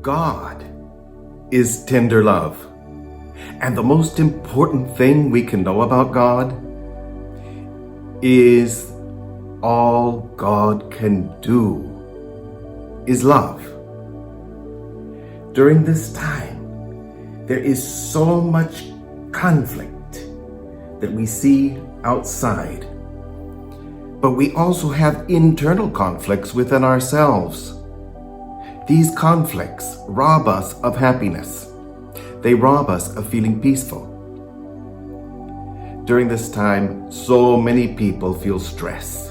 God is tender love. And the most important thing we can know about God is all God can do is love. During this time, there is so much conflict that we see outside. But we also have internal conflicts within ourselves. These conflicts rob us of happiness. They rob us of feeling peaceful. During this time, so many people feel stress.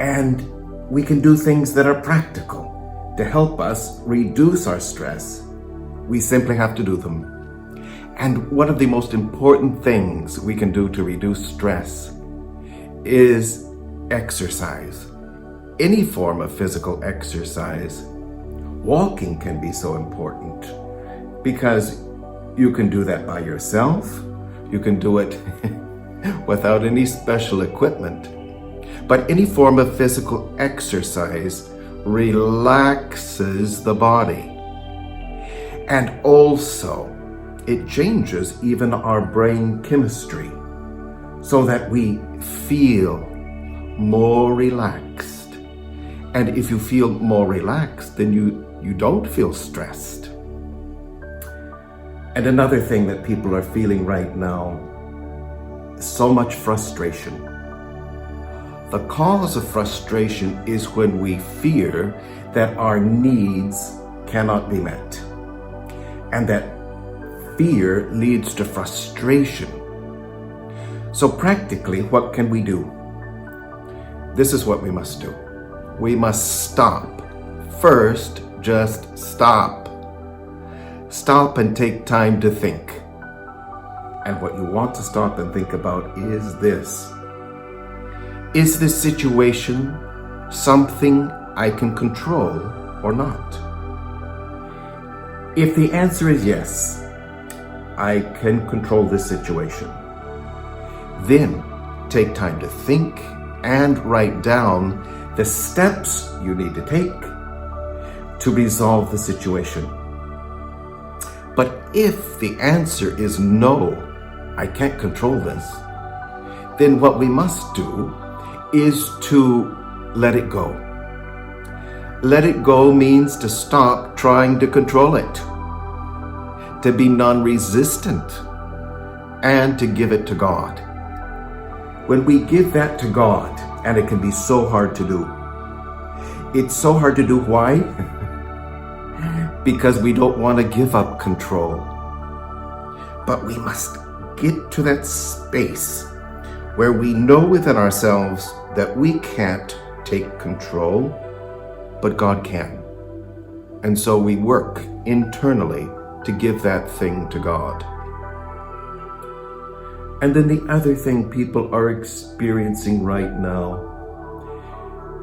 And we can do things that are practical to help us reduce our stress. We simply have to do them. And one of the most important things we can do to reduce stress is exercise. Any form of physical exercise. Walking can be so important because you can do that by yourself. You can do it without any special equipment. But any form of physical exercise relaxes the body. And also, it changes even our brain chemistry so that we feel more relaxed. And if you feel more relaxed, then you don't feel stressed. And another thing that people are feeling right now, so much frustration. The cause of frustration is when we fear that our needs cannot be met. And that fear leads to frustration. So practically, what can we do? This is what we must do. We must stop. First, just stop. Stop and take time to think. And what you want to stop and think about is this. Is this situation something I can control or not? If the answer is yes, I can control this situation, then take time to think and write down the steps you need to take to resolve the situation. But if the answer is no, I can't control this, then what we must do is to let it go. Let it go means to stop trying to control it, to be non-resistant, and to give it to God. When we give that to God, and it can be so hard to do. It's so hard to do, why? Because we don't want to give up control. But we must get to that space where we know within ourselves that we can't take control, but God can. And so we work internally to give that thing to God. And then the other thing people are experiencing right now,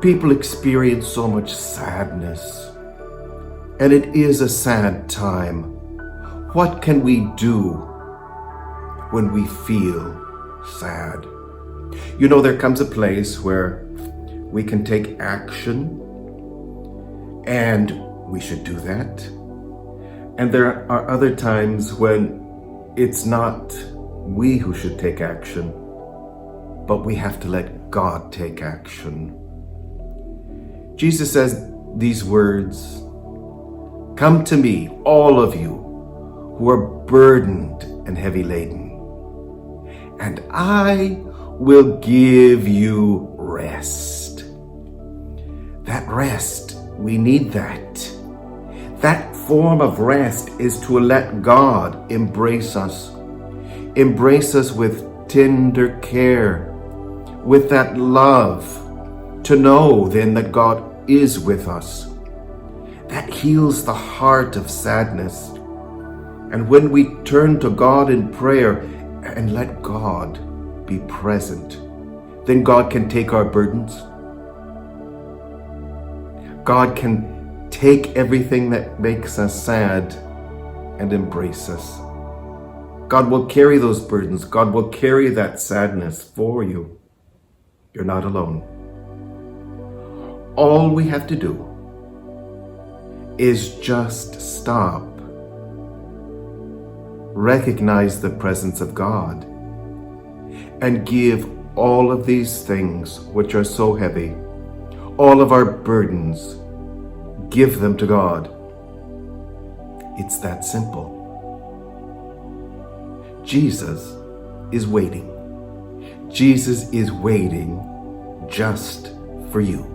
people experience so much sadness. And it is a sad time. What can we do when we feel sad? You know, there comes a place where we can take action, and we should do that. And there are other times when it's not we who should take action, but we have to let God take action. Jesus says these words, "Come to me, all of you who are burdened and heavy laden, and I will give you rest." That rest, we need that. That form of rest is to let God embrace us with tender care, with that love, to know then that God is with us. That heals the heart of sadness. And when we turn to God in prayer and let God be present, then God can take our burdens. God can take everything that makes us sad and embrace us. God will carry those burdens. God will carry that sadness for you. You're not alone. All we have to do is just stop. Recognize the presence of God and give all of these things which are so heavy, all of our burdens, give them to God. It's that simple. Jesus is waiting. Jesus is waiting just for you.